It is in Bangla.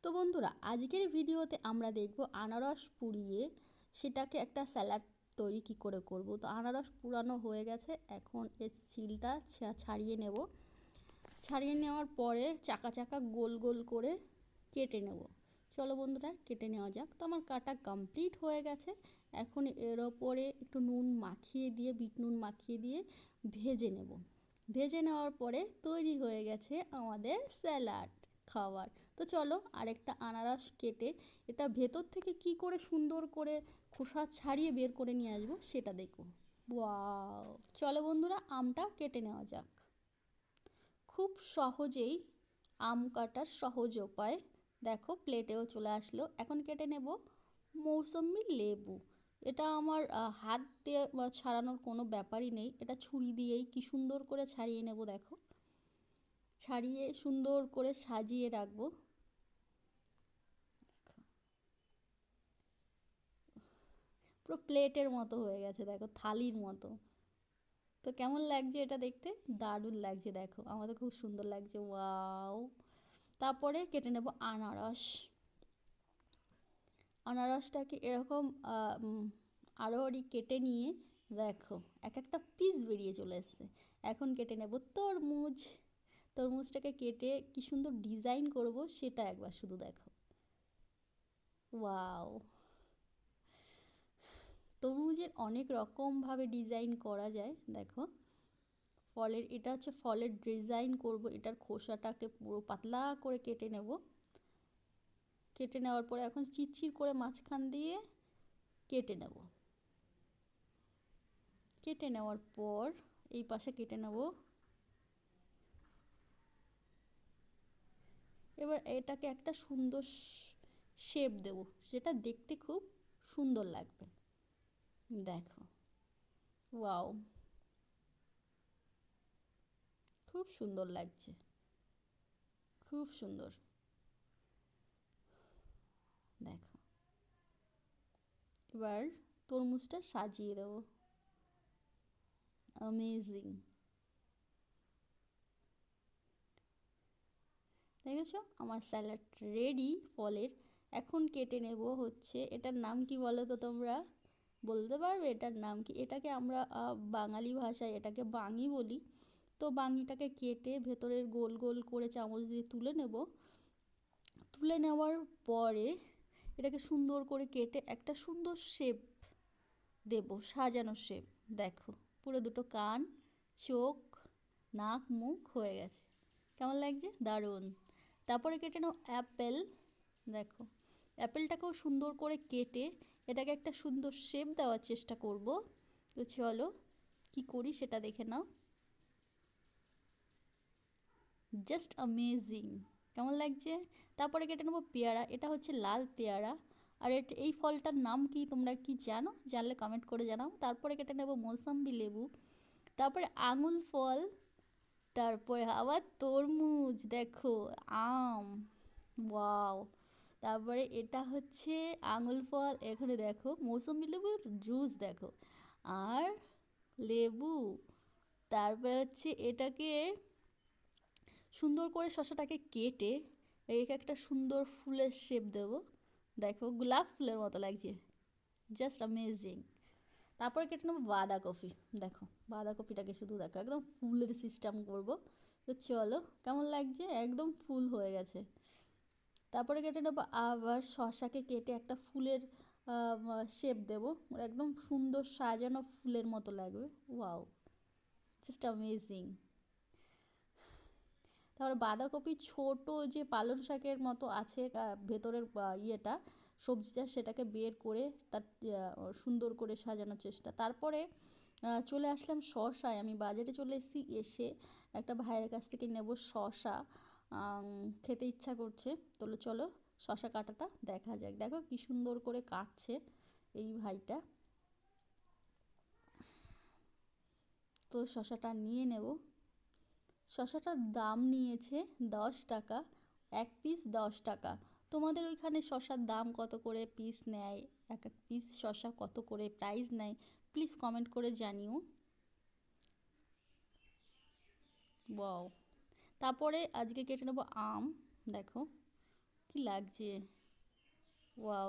তো বন্ধুরা, আজকের ভিডিওতে আমরা দেখব আনারস পুড়িয়ে সেটাকে একটা স্যালাড তৈরি কি করে করব। তো আনারস পুরানো হয়ে গেছে, এখন এর ছিলটা ছাড়িয়ে নেব। ছাড়িয়ে নেওয়ার পরে চাকা চাকা গোল গোল করে কেটে নেব। চলো বন্ধুরা, কেটে নেওয়া যাক। তো আমার কাটা কমপ্লিট হয়ে গেছে। এখন এর ওপরে একটু নুন মাখিয়ে দিয়ে, বিট নুন মাখিয়ে দিয়ে ভেজে নেব। ভেজে নেওয়ার পরে তৈরি হয়ে গেছে আমাদের স্যালাড খাওয়ার। তো চলো আরেকটা আনারস কেটে এটা ভেতর থেকে কি করে সুন্দর করে খোসা ছাড়িয়ে বের করে নিয়ে আসবো সেটা দেখো। ওয়াও! চলো বন্ধুরা, আমটা কেটে নেওয়া যাক। খুব সহজেই আম কাটার সহজ উপায় দেখো, প্লেটেও চলে আসলো। এখন কেটে নেব মৌসুম্বি লেবু। এটা আমার হাত দিয়ে ছাড়ানোর কোনো ব্যাপারই নেই, এটা ছুরি দিয়েই কি সুন্দর করে ছাড়িয়ে নেব। দেখো, ছাড়িয়ে সুন্দর করে সাজিয়ে রাখবো। পুরো প্লেটের মতো হয়ে গেছে, দেখো থালির মতো। তো কেমন লাগছে এটা দেখতে? দারুণ লাগছে, দেখো আমাদের খুব সুন্দর লাগছে। ওয়াও! তারপরে কেটে নেব আনারস। আনারসটাকে এরকম আড়ি কেটে নিয়ে দেখো এক একটা পিস বেরিয়ে চলে এসছে। এখন কেটে নেব তরমুজ। তরমুজটাকে কেটে কি সুন্দর ডিজাইন করব সেটা একবার শুধু দেখো। ওয়াও! তরমুজের অনেক রকমভাবে ডিজাইন করা যায়। দেখো, ফলের এটা হচ্ছে ফলের ডিজাইন করব। এটার খোসাটাকে পুরো পাতলা করে কেটে নেব। কেটে নেওয়ার পরে এখন চিরচির করে মাঝখান দিয়ে কেটে নেব। কেটে নেওয়ার পর এই পাশে কেটে নেব। এবার এটাকে একটা সুন্দর শেপ দেব, যেটা দেখতে খুব সুন্দর লাগবে। দেখো, ওয়াও! খুব সুন্দর লাগছে, খুব সুন্দর। দেখো, এবার তরমুজটা সাজিয়ে দেব। অ্যামেজিং! দেখেছো, আমার স্যালাড রেডি ফলের। এখন কেটে নেব হচ্ছে, এটার নাম কি বলো তো তোমরা? বলতে পারবে এটার নাম কি? এটাকে আমরা বাঙালি ভাষায় এটাকে বাঙি বলি। তো বাঙিটাকে কেটে ভেতরের গোল গোল করে চামচ দিয়ে তুলে নেব। তুলে নেওয়ার পরে এটাকে সুন্দর করে কেটে একটা সুন্দর শেপ দেব, সাজানো শেপ। দেখো, পুরো দুটো কান, চোখ, নাক, মুখ হয়ে গেছে। কেমন লাগছে? দারুণ! তারপরে কেটে নাও অ্যাপেল। দেখো, অ্যাপেলটাকেও সুন্দর করে কেটে এটাকে একটা সুন্দর শেপ দেওয়ার চেষ্টা করব। তো চলো কি করি সেটা দেখে নাও। Just amazing! কেমন লাগছে? তারপরে কেটে নেবো পেয়ারা। এটা হচ্ছে লাল পেয়ারা। আর এই ফলটার নাম কি তোমরা কি জানো? জানলে কমেন্ট করে জানাও। তারপরে কেটে নেবো মৌসম্বি লেবু। তারপরে আঙুল ফল। তারপরে আবার তরমুজ। দেখো, আম। ওয়াও! তারপরে এটা হচ্ছে আঙুল ফল, এখানে দেখো মৌসুমী লেবুর জুস দেখো, আর লেবু। তারপরে হচ্ছে এটাকে সুন্দর করে শসাটাকে কেটে একে একটা সুন্দর ফুলের শেপ দেব। দেখো, গোলাপ ফুলের মতো লাগছে। Just amazing! তারপরে কেটে নেবো বাঁধাকপি। দেখো, বাঁধাকপিটাকে শুধু দেখো একদম ফুলের সিস্টেম করব। তো চলো, কেমন লাগছে? একদম ফুল হয়ে গেছে। তারপরে কেটে নেবো আবার শসাকে কেটে একটা ফুলের শেপ দেবো, একদম সুন্দর সাজানো ফুলের মতো লাগবে। ওয়াও! Just amazing! তারপরে বাঁধাকপি ছোট যে পালং শাকের মতো আছে ভেতরের ইয়েটা, সবজিটা, সেটাকে বের করে তার সুন্দর করে সাজানোর চেষ্টা। তারপরে চলে আসলাম শসায়। আমি বাজারে চলে এসেছি, এসে একটা ভাইয়ের কাছ থেকে নেব শসা। খেতে ইচ্ছা করছে। তাহলে চলো শসা কাটাটা দেখা যাক। দেখো কি সুন্দর করে কাটছে এই ভাইটা। তো শসাটা নিয়ে নেব। শসাটার দাম নিয়েছে 10 টাকা, এক পিস 10 টাকা। তোমাদের ওইখানে শসার দাম কত করে পিস নেয়? এক এক পিস শসা কত করে প্রাইস নেয়? প্লিজ কমেন্ট করে জানিও। ওয়াও! তারপরে আজকে কেটে নেবো আম। দেখো, কি কি লাগছে, ওয়াও।